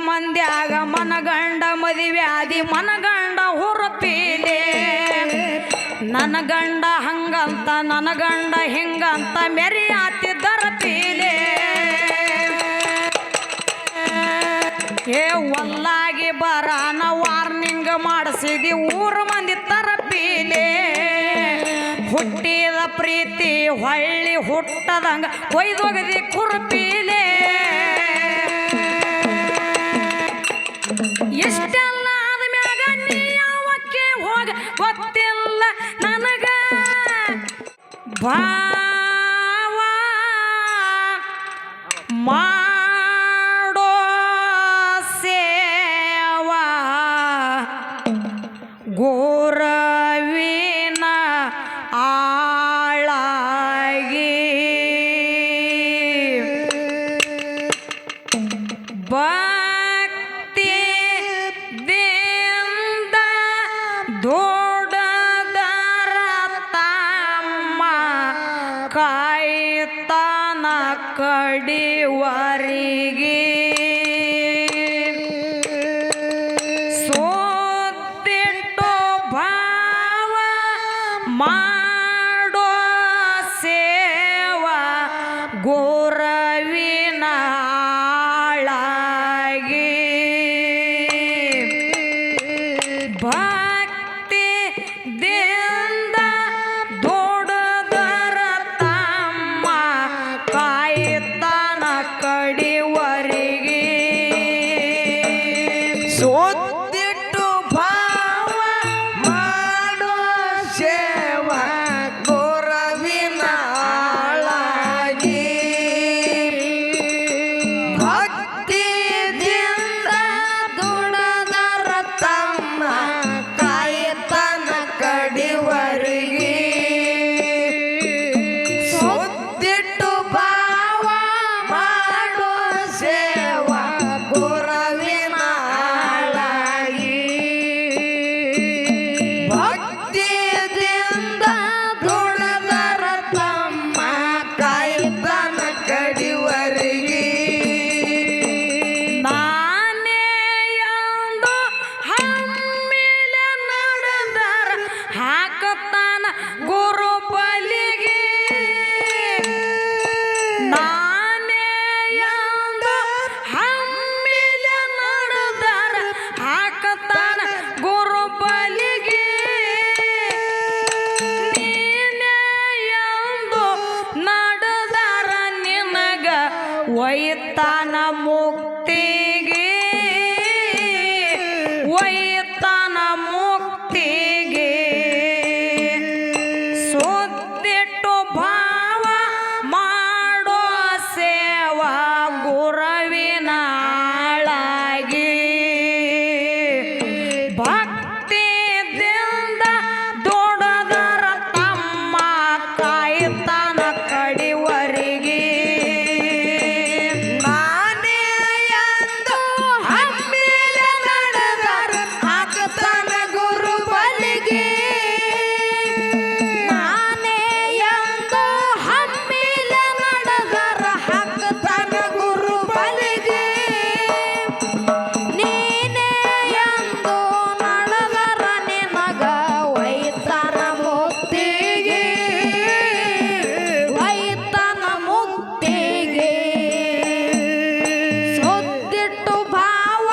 ಮಂದ್ಯಾಗ ಮನಗಂಡ ಮದುವ್ಯಾದಿ ಮನಗಂಡ ಹುರುಪೀಲೆ ನನ್ನ ಗಂಡ ಹಂಗಂತ ನನ್ನ ಗಂಡ ಹಿಂಗಂತ ಮೆರಿಯಾತಿದ್ದರ ಪೀಲೆ ಏ ಒಲ್ಲಾಗಿ ಬರಾನ ವಾರ್ನಿಂಗ್ ಮಾಡಿಸಿದಿ ಊರು ಮಂದಿ ತರಪೀಲೆ ಹುಟ್ಟಿದ ಪ್ರೀತಿ ಹೊಳ್ಳಿ ಹುಟ್ಟದಂಗ ಒಯ್ದೊಗದಿ ಕುರುಪೀಲೆ ಇಷ್ಟೆಲ್ಲ ಆದ್ಮ್ಯಾಗ ನೀ ಯಾವಕ್ಕೆ ಹೋಗ ಗೊತ್ತಿಲ್ಲ ನನಗ ಭಾವ ಮಾಡೋ ಸೇವಾ ಗೋರವಿನ ಆಳಾಗಿ ಭಕ್ತಿದಿಂದ ದೊಡ್ಡದರ ತಮ್ಮ ಕಾಯ್ತಾನ ಕಡಿವರಿಗೆ ಸೋತಿಟ್ಟು ಭಾವ ಮಾಡೋ ಸೇವಾ ಗೋರವಿನ ಆಳಾಗಿ ಭಕ್ತಿದಿಂದ ದೊಡ್ಡದರ ತಮ್ಮ ಕಾಯ್ತಾನ ಕಡಿವರಿಗೆ ಸೋತಿಟ್ಟು ಭಾವ ಮಾಡೋ ಸೇವಾ ಗೋರವಿನ ಆಳಾಗಿ ಭಕ್ತಿದಿಂದ ದುಡದರ ತಮ್ಮ ಕಾಯತನ ಕಡಿವರಿಗೆ ಸೋತಿಟ್ಟು ಭಾವ ಮಾಡೋ ಸೇವಾ ಗೋರವಿನ ಆಳಾಗಿ ಭಕ್ತಿಯಿಂದ ದುಡದರ ತಮ್ಮ ಕಾಯತನ ಕಡಿವರಿಗೆ ನಾನೇ ಎಂದು ಹಮ್ಮಿಲೆ ನಡೆದರ ಹಾಕತಾನ ಗುರು ಬಲಿಗೆ ನಾನೇ ಎಂದು ಹಮ್ಮಿಲೆ ನಡೆದರ ಹಾಕತಾನ ಗುರು ಬಲಿಗೆ ನೀನೇ ಎಂದು ನಡೆದರ ನಿನಗ ಒಯ್ತಾನ ಮುಕ್ತಿಗೆ ಒಯ್ತಾನ ಮುಕ್ತಿಗೆ ಸೋತಿಟ್ಟು ಭಾವ ಮಾಡೋ ಸೇವಾ ಗುರವಿನ ಆಳಾಗಿ ಭಕ್ತಿದಿಂದ ದೊಡ್ಡದರ ತಮ್ಮ ಕಾಯ್ತಾನ ಕಡಿವರಿಗೆ ನಾನೇ ಎಂದು ಹಮ್ಮಿಲೆ ನಡೆದರ ಹಾಕತಾನ ಗುರು ಬಲಿಗೆ ನಾನೇ ಎಂದು ಹಮ್ಮಿಲೆ ನಡೆದರ ಹಾಕತಾನ ಗುರು ಬಲಿಗೆ ನೀನೇ ಎಂದು ನಡೆದರ ನಿನಗ ಒಯ್ತಾನ ಮುಕ್ತಿಗೆ ಒಯ್ತಾನ ಮುಕ್ತಿಗೆ ಸೊದ್ದಿಟ್ಟು ಭಾವ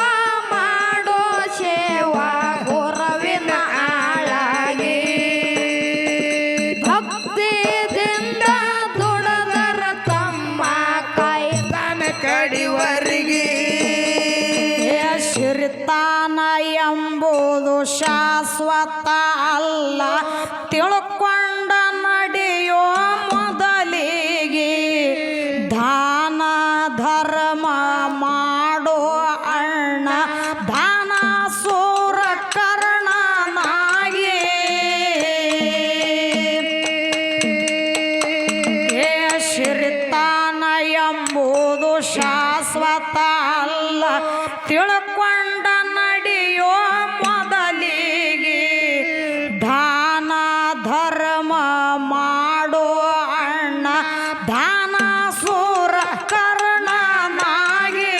ಮಾಡೋ ಸೇವಾ ಗೋರವಿನ ಆಳಾಗಿ ಭಕ್ತಿದಿಂದ ದುಡದರ ತಮ್ಮ ಕಾಯ್ತಾನ ಕಡಿವರಿಗೆ ಸಿರಿತಾನ ಎಂಬುದು ಶಾಶ್ವತ ಅಲ್ಲ ತಿಳ್ಕೊಂಡ ನಡೆಯೋ ಮೊದಲಿಗೆ ದಾನ ಧರ್ಮ ಮಾಡೋ ಅಣ್ಣ ದಾನ ಸೂರ ಕರ್ಣನಾಗಿ ಸಿರಿತಾನ ಎಂಬುದು ಶಾಶ್ವತ ಅಲ್ಲ ತಿಳ್ಕೊಂಡ ನಡೆಯೋ ಮೊದಲಿಗೆ ದಾನ ಧರ್ಮ ಮಾಡೋ ಅಣ್ಣ ದಾನ ಸೂರ ಕರ್ಣನಾಗಿ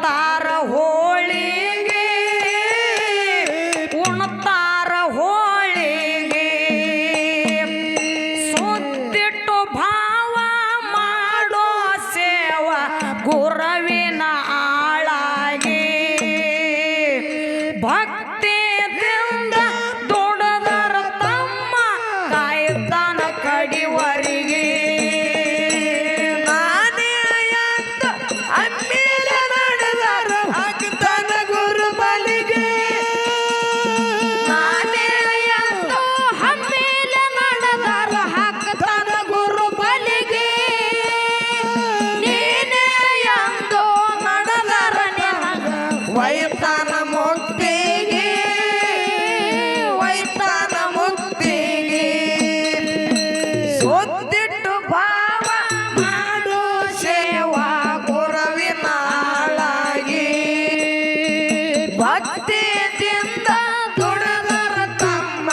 ಮಾಡ್ತಾರ ಹೋಳಿಗೆ ಉಣ್ತಾರ ಹೋಳಿಗೆ ಸುತ್ತಿಟ್ಟು ಭಾವ ಮಾಡೋ ಸೇವ ಗುರವಿನ ಆಳಾಗೆ ಭಕ್ತಿಯಿಂದ ದುಡದರ ತಮ್ಮ ಕಾಯ್ತಾನ ಕಡಿವರಿಗೆ ವೈತಾನ ಮುಕ್ತಿಗೆ ವೈತಾನ ಮುಕ್ತಿಗೆ ಸೊದ್ದಿಟ್ಟು ಭಾವ ಮಾಡೋ ಸೇವಾ ಗುರವಿನ ಆಳಾಗಿ ಭಕ್ತಿಯಿಂದ ದುಡದರ ತಮ್ಮ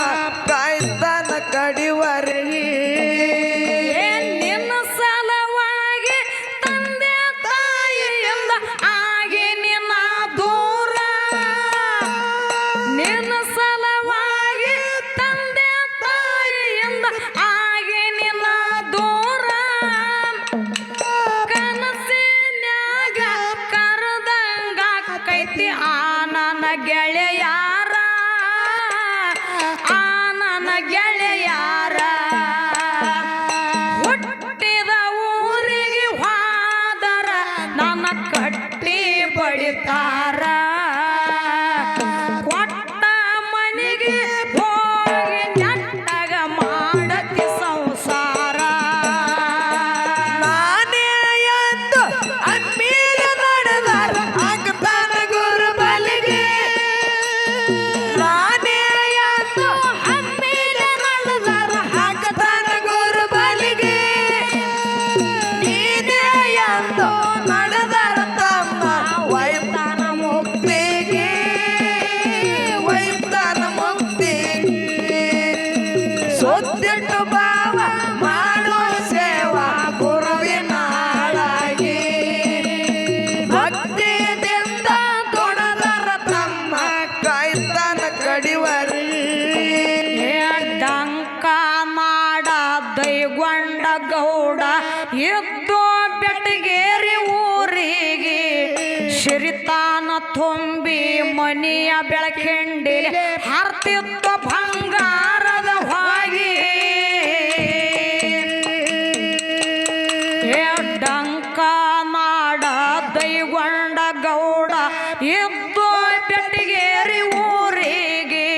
ಕಾಯ್ತಾನ ಕಡಿವರಿಗೆ ನಿನ್ನ ಸಲವಾಗಿ ತಂದೆ ತಾಯಿಯಿಂದ ಆಗಿ ನಿನ್ನ ದೂರ ನಿನ್ನ ಸಲವಾಗಿ ತಂದೆ ತಾಯಿಯಿಂದ ಆಗಿ ನಿನ್ನ ದೂರ ಕನಸಿನ್ಯಾಗ ಕರೆದಂಗ ಕೈತಿ ಆ ನನ್ನ ಗೆಳೆಯಾರ ಆ ನನ್ನ ಗೆಳೆಯಾರ ಹುಟ್ಟಿದ ಊರಿಗೆ ಹೋದರ ನನ್ನ ಕಟ್ಟಿ ಬಡಿತಾರ ಕೊಟ್ಟ ಮನೆಗೆ ಹೋಗಿ ನೆಟ್ಟಗ ಮಾಡತಿ ಸಂಸಾರ ನಾನೇ ಎಂದು ಅಮ್ಮೀರ ನಡೆದಾರ ಆಗ್ತಾನ ಗುರು ಬಲಿಗೆ ನಾನೇ ಎಂದು ಅಮ್ಮೀರ ನಡೆದಾರ ಆಗ್ತಾನ ಗುರು ಬಲಿಗೆ ನೀನೇ ಎಂದು ನಡೆದಾರ ತಮ್ಮ ವೈತಾನ ಮುಕ್ತಿಗೆ ವೈತಾನ ಮುಕ್ತಿಗೆ ಸೊದ್ದಿಟ್ಟು ಭಾವ ಮಾಡೋ ಸೇವಾ ಗುರುವಿನ ಆಳಾಗಿ ಭಕ್ತಿಯಿಂದ ದುಡದರ ತಮ್ಮ ಕಾಯ್ತಾನ ಕಡಿವರಿ ಡಂಕ ಮಾಡ ದೈಗೊಂಡ ಗೌಡ ಎದ್ದು ಬೆಟಗೇರಿ ಊರಿಗೆ ಶಿರಿತಾನ ತುಂಬಿ ಮನೆಯ ಬೆಳಕಿಂಡಿಲಿ ಹಾರ್ತಿತ್ತು ಬಂಗಾರದ ಹೊಗೆ ಡಂಕ ಮಾಡ ದೈಗೊಂಡ ಗೌಡ ಎದ್ದು ಬೆಟಗೇರಿ ಊರಿಗೆ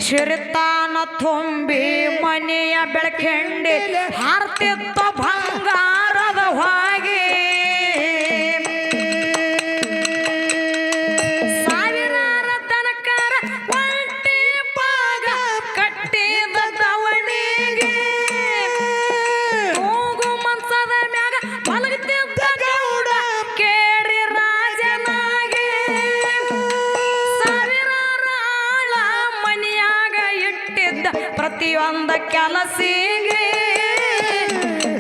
ಶಿರಿತಾನ ತುಂಬಿ ಮನೆಯ ಬೆಳಕಿಂಡಿ ಹಾರ್ತಿತ್ತು ಬಂಗಾರದ ಹೊಗೆ ಸಾವಿರಾರ ದನಕರ ಒಂಟಿ ಪಾಗ ಕಟ್ಟಿದ ದವಣಿಗೆ ತೂಗು ಮನ್ಸದ ಮ್ಯಾಗ ಮಲಗ್ತಿದ್ದ ಗೌಡ ಕೇರಿ ರಾಜನಾಗೆ ಸಾವಿರಾರ ಆಳ ಮನೆಯಾಗ ಇಟ್ಟಿದ್ದ ಪ್ರತಿಯೊಂದ ಕೆಲಸಿಗೆ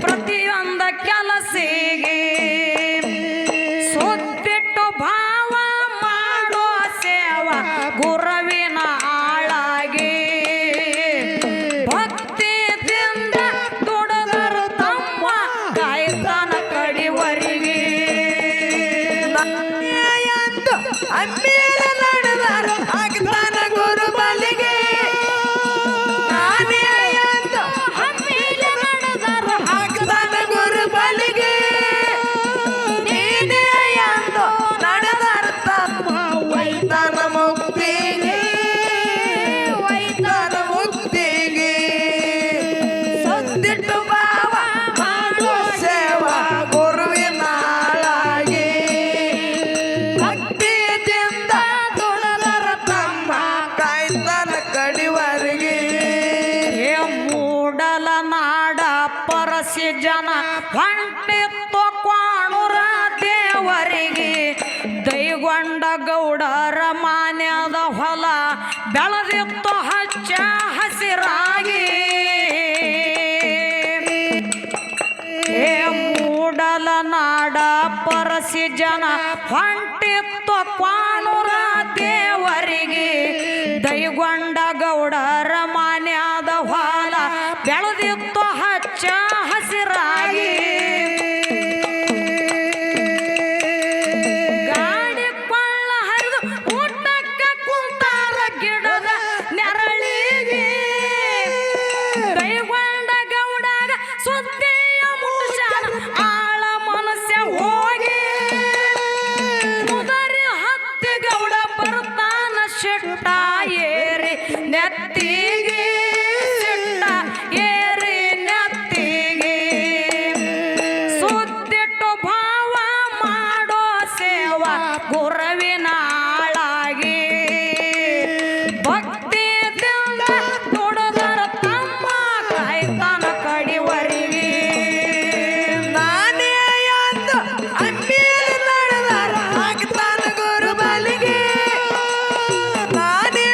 ಪ್ರತಿಯೊಂದ ಕೆಲಸಿಗೆ ಸುತ್ತಿಟ್ಟು ಭಾವ ಮಾಡೋ ಸೇವಾ ಗುರವಿನ ಆಳಾಗಿ ಭಕ್ತಿಯಿಂದ ದುಡದರ ತಮ್ಮ ಕಾಯ್ತಾನ ಕಡಿವರಿಗೆ ಎಂದು ಅಮ್ಮೀರ ನಡೆದಾರ ಆಗ್ತಾನ ಗುರು ಬಲಿಗೆ ನಾನೇ ಎಂದು ಅಮ್ಮೀರ ನಡೆದಾರ ಆಗ್ತಾನ ಗುರು ಬಲಿಗೆ ನೀನೇ ಎಂದು ನಡೆದಾರ ತಮ್ಮ ವೈತಾನ ಮುಕ್ತಿಗೆ ವೈತಾನ ಮುಕ್ತಿಗೆ ಸೊದ್ದಿಟ್ಟು ಭಾವ ಮಾಡೋ ಸೇವಾ ಗುರುವಿನ ಆಳಾಗಿ ಭಕ್ತಿಯಿಂದ ದುಡದರ ತಮ್ಮ ಕಾಯ್ತಾನ ಕಡಿವರಿಗೆ ಮೂಡಲ ನಾಡ ಪರಸಿ ಜನ ಹೊಂಟಿತ್ತು ಕ್ವಾಣುರ ದೇವರಿಗೆ ದೈಗೊಂಡ ಗೌಡರ ಮಾನ್ಯದ ಹೊಲ ಬೆಳೆದಿತ್ತು ಹಚ್ಚ ಹಸಿರಾಗಿ ಮೂಡಲ ನಾಡ ಪರಸಿ ಜನ ಹೊಂಟಿತ್ತು ದೈಗೊಂಡ ಗೌಡರ ಮಾನ್ಯಾದ ಹೊಲ ಬೆಳೆದಿತ್ತು ಹಚ್ಚ ಹಸಿರಾಗಿ ಗಾಡಿ ಕೊಳ್ಳ ಹರಿದು ಊಟಕ್ಕ ಕುಂತಾರ ಗಿಡದ ನೆರಳಿಗೆ ದೈಗೊಂಡ ಗೌಡಗ ಸುದ್ದಿಯ ಮುಟ್ಸ್ಯಾನ ಆಳ ಮನಸ್ಯ ಹೋಗಿ ಮುದರಿ ಹತ್ತಿ ಗೌಡ ಬರ್ತಾನ ಶೆಟ್ಟ ಏರಿ ನೆತ್ತಿಗೆ ಶೆಟ್ಟ ಏರಿ ನೆತ್ತಿಗೆ ಸುದ್ದಿಟ್ಟು ಭಾವ ಮಾಡೋ ಸೇವಾ ಗುರುವಿನ ಆಳಾಗಿ ಭಕ್ತಿದಿಂದ ದುಡಿದರ ತಮ್ಮ ಕಾಯ್ತಾನ ಕಡಿವರಿಗೆ ನಾನೇ ಎಂದು ಅಮ್ಮೇಲೆ ನಡೆದಾರ ಆಗ್ತಾನ ಗುರು ಬಲಿಗೆ ನಾನೇ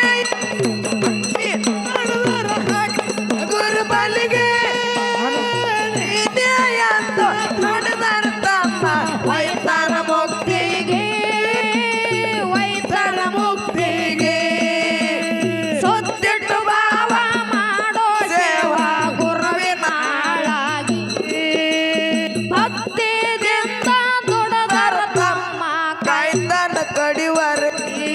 ಗುರು ಬಲಿಗೆ ನೀನೇ ಎಂದು ನಡೆದಾರ ತಮ್ಮ ವೈತಾನ ಮುಕ್ತಿಗೆ ವೈತಾನ ಮುಕ್ತಿಗೆ ಸುತ್ತಿಟ್ಟು ಭಾವ ಮಾಡೋ ಸೇವಾ ಗುರುವಿನ ಆಳಾಗಿ ಭಕ್ತಿದಿಂದ ದುಡದರ ತಮ್ಮ ಕಾಯ್ತಾನ ಕಡಿವರಿಗೆ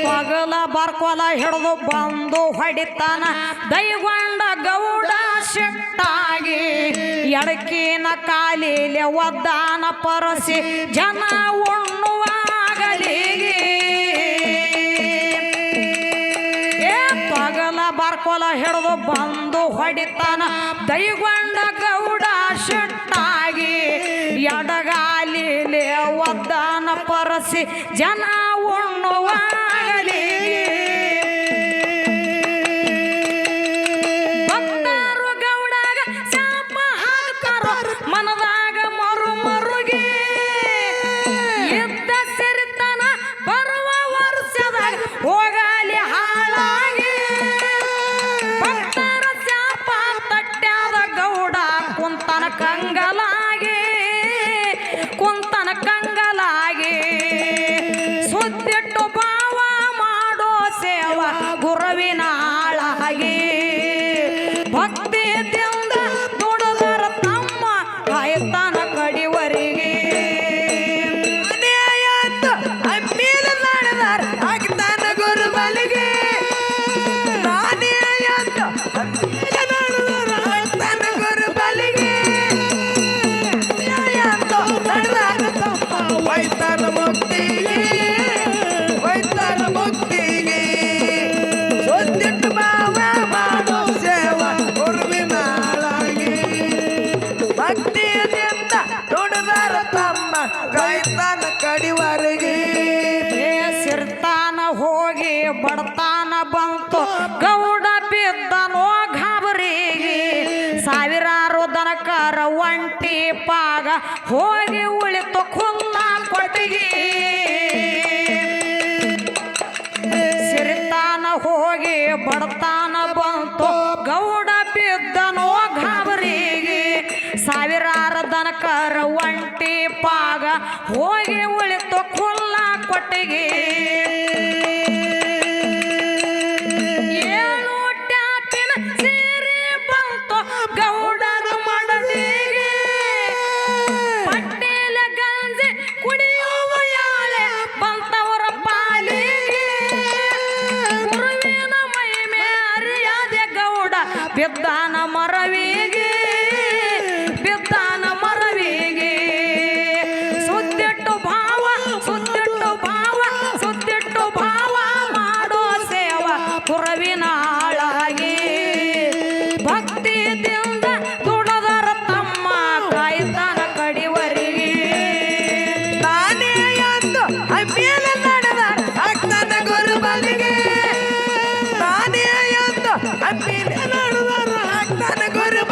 ಪಗಲ ಬರ್ಕೊಲ ಹಿಡಿದು ಬಂದು ಹೊಡಿತಾನ ದೈಗೊಂಡ ಗೌಡ ಶೆಟ್ಟಾಗಿ ಎಡಕಿನ ಕಾಲಿಲೆ ಒದ್ದಾನ ಪರಸಿ ಜನ ಉಣ್ಣುವಾಗಲಿಗೆ ಪಗಲ ಬರ್ಕೊಲ ಹಿಡಿದು ಬಂದು ಹೊಡಿತಾನ ದೈಗೊಂಡ ಗೌಡ ಶೆಟ್ಟಾಗಿ ಎಡಗಾಲಿಲೆ ಒದ್ದಾನ ಪರಸಿ ಜನ ಉಣ್ಣುವಾಗಲಿಗೆ ಭಕ್ತರು ಗೌಡಗ ಶಾಪ ಹಾಕ್ತಾರೋ ಮನದಾಗ ಮರು ಮರುಗೆ ಇದ್ದ ಸಿರಿತನ ಬರುವ ವರ್ಷದಾಗ ಹೋಗಲಿ ಹಾಳಾಗಿ ಭಕ್ತರ ಶಾಪ ತಟ್ಟ್ಯಾದ ಗೌಡ ಕುಂತನ ಕಂಗಲಾಗಿ ಕುಂತನ ಕಂಗಲಾಗಿ ಸುದ್ದಿಟ್ಟು ಭಾವ ಮಾಡೋ ಸೇವಾ ಗುರುವಿನ ಆಳಾಗಿ ಭಕ್ತಿಯಿಂದ ದುಡಿದರ ತಮ್ಮ ಕಾಯ್ತಾನ ಕಡಿವರಿಗೆ ನಾನೇ ಎಂದು ಅಮ್ಮೇಲೆ ನಡೆದಾರ ಆಗ್ತಾನ ಗುರು ಬಲಿಗೆ ನಾನೇ ಎಂದು ಅಮ್ಮೇಲೆ ನಡೆದಾರ ಆಗ್ತಾನ ಗುರು ಬಲಿಗೆ ನಾನೇ ಎಂದು ನಡೆದಾರ ತಮ್ಮ ವೈತಾನ ಮುಕ್ತಿಗೆ ವೈತಾನ ಮುಕ್ತಿಗೆ ಸುತ್ತಿಟ್ಟು ಭಾವ ಮಾಡೋ ಸೇವಾ ಗುರುವಿನ ಆಳಾಗಿ ಭಕ್ತಿಯಿಂದ ದುಡಿದಾರ ತಮ್ಮ ಕಾಯ್ತಾನ ಕಡಿವರಿಗೆ ಸಿರ್ತಾನ ಹೋಗಿ ಬಡತಾನ ಬಂತು ಗೌಡ ಬಿದ್ದನೋ ಗಾಬರಿಗೆ ಸಾವಿರಾರು ದನಕರ ಒಂಟಿ ಪಾಗ ಹೋಗಿ ಉಳಿತು ಕುಲ್ಲ ಕೊಟ್ಟಿಗೆ ಸಿರಿತಾನ ಹೋಗಿ ಬಡತಾನ ಬಂತು ಗೌಡ ಬಿದ್ದನೋ ಗಾಬರಿಗೆ ಸಾವಿರಾರು ದನಕರ ಒಂಟಿ ಪಾಗ ಹೋಗಿ ಉಳಿತು ಕುಲ್ಲ ಕೊಟ್ಟಿಗೆ ಏಳು ಟ್ಯಾಪಿನ ಸೀರೆ ಬಂತು ಗೌಡರ ಮಡದಿಗೆ ಪಟ್ಟೇಲ ಗಂಜಿ ಕುಡಿಯುವ ಯಾಳೆ ಬಂತವರ ಪಾಲಿಗೆ ಗುರುವಿನ ಮಹಿಮೆ ಅರಿಯಾದೆ ಗೌಡ ಬಿದ್ದಾನ ಮರವಿಗೆ ಬಿದ್ದಾನ ಮರವಿಗೆ ಸುದ್ದಿಟ್ಟು ಭಾವ ಸುದ್ದಿಟ್ಟು ಭಾವ ಸುದ್ದಿಟ್ಟು ಭಾವ ಮಾಡೋ ಸೇವಾ ಗುರುವಿನ ಆಳಾಗಿ ಭಕ್ತಿಯಿಂದ ದುಡದರ ತಮ್ಮ ಕಾಯ್ತಾನ ಕಡಿವರಿಗೆ ನಾನೇ ಎಂದು ಅಮ್ಮೇಲೆ ನಡೆದಾರ ಆಗ್ತಾನ ಗುರು ಬಲಿಗೆ ನಾನೇ ಎಂದು ಅಮ್ಮೇಲೆ ನಡೆದಾರ ಆಗ್ತಾನ ಗುರು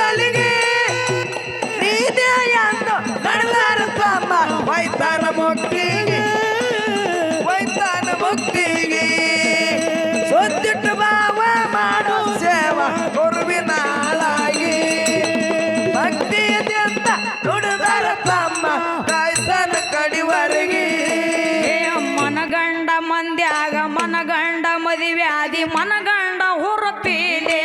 ಮಂದ್ಯಾಗ ಮನಗಂಡ ಮದುವ್ಯಾದಿ ಮನಗಂಡ ಹುರುಪೀಲೆ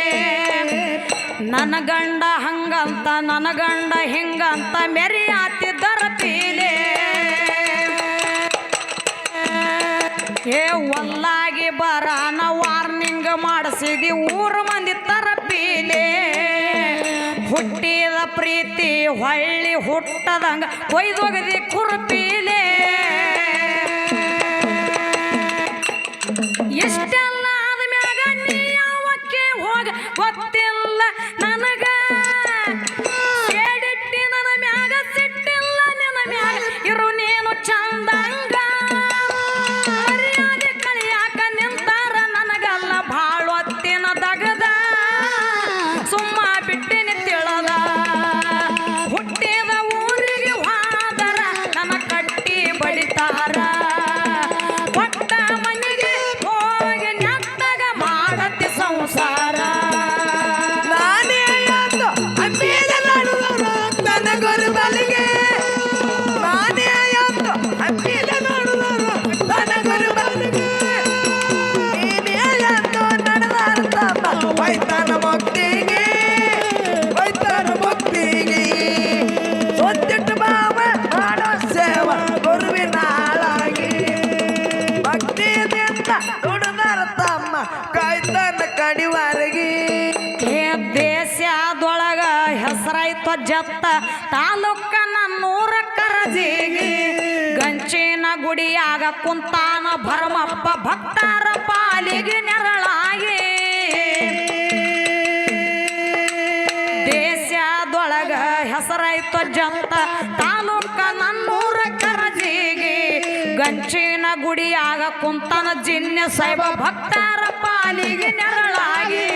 ನನ್ನ ಗಂಡ ಹಂಗಂತ ನನ್ನ ಗಂಡ ಹಿಂಗಂತ ಮೆರಿಯಾತಿದ್ದರ ಪೀಲೆ ಏ ಒಲ್ಲಾಗಿ ಬರಾನ ವಾರ್ನಿಂಗ್ ಮಾಡಿಸಿದಿ ಊರು ಮಂದಿ ತರಪೀಲೆ ಹುಟ್ಟಿದ ಪ್ರೀತಿ ಹೊಳ್ಳಿ ಹುಟ್ಟದಂಗ ಕೊಯ್ದೊಗದಿ ಕುರುಪೀಲೆ ಇಷ್ಟೆಲ್ಲ ಆದ್ಮ್ಯಾಗ ನೀ ಯಾವಕ್ಕೆ ಹೋಗ ಗೊತ್ತಿಲ್ಲ ನನಗ ಸೇಡಿಟ್ಟಿ ನನ್ನ ಮ್ಯಾಗ ಸಿಟ್ಟಿಲ್ಲ ನಿನ್ನ ಮ್ಯಾಗ ಇರು ನೀನು ಚಂದಂಗ ಮರ್ಯಾದೆ ಕಳಿಯಾಕ ನಿಂತಾರ ನನಗಲ್ಲ ಭಾಳ ಹೊತ್ತಿನ ದಗದ ಸುಮ್ಮ ಬಿಟ್ಟಿನಿ ತಿಳದ ಹುಟ್ಟಿದ ಊರಿಗೆ ಹೋದರ ನನ್ನ ಕಟ್ಟಿ ಬಡಿತಾರ ಕೊಟ್ಟ ಮನೆಗೆ ಹೋಗಿ ನೆಟ್ಟಗ ಮಾಡತಿ ಸಂಸಾರ ನಾನೇ ಎಂದು ಅಮ್ಮೇಲೆ ನೋಡುವರು ನನ್ನ ಗುರು ಬಲಿಗೆ ನಾನೇ ಎಂದು ಅಮ್ಮೇಲೆ ನೋಡುವರು ನನ್ನ ಗುರು ಬಲಿಗೆ ನೀನೇ ಎಂದು ನಡೆದಾರ ತಮ್ಮ ವೈತನ ಮುಕ್ತಿಗೆ ವೈತನ ಮುಕ್ತಿಗೆ ಸೊತ್ತಿಟ್ಟು ಬಾವ ಮಾಡೋ ಸೇವ ಗುರುವಿನ ಹಾಳಾಗಿ ಭಕ್ತಿಯಿಂದ ದುಡಿದಾರ ತಮ್ಮ ಕಾಯ್ತನ ಕಡಿವರೆಗೆ ಏ ದೇಶದೊಳಗ ಹೆಸರಾಯ್ತ ಜತ್ತ ತಾಲೂಕ ನನ್ನೂರ ಕರಜಿಗಿ ಗಂಚಿನ ಗುಡಿಯಾಗ ಕುಂತಾನ ಭರಮಪ್ಪ ಭಕ್ತರ ಪಾಲಿಗೆ ನೆರಳಾಗಿ ದೇಶದೊಳಗ ಹೆಸರಾಯ್ತ ಜತ್ತ ತಾಲೂಕ ನನ್ನೂರ ಕರಜಿಗಿ ಗಂಚಿನ ಗುಡಿಯಾಗ ಕುಂತಾನ ಜಿನ್ನೆ ಸಾಹೇಬ ಭಕ್ತರ ಪಾಲಿಗೆ ನೆರಳಾಗಿ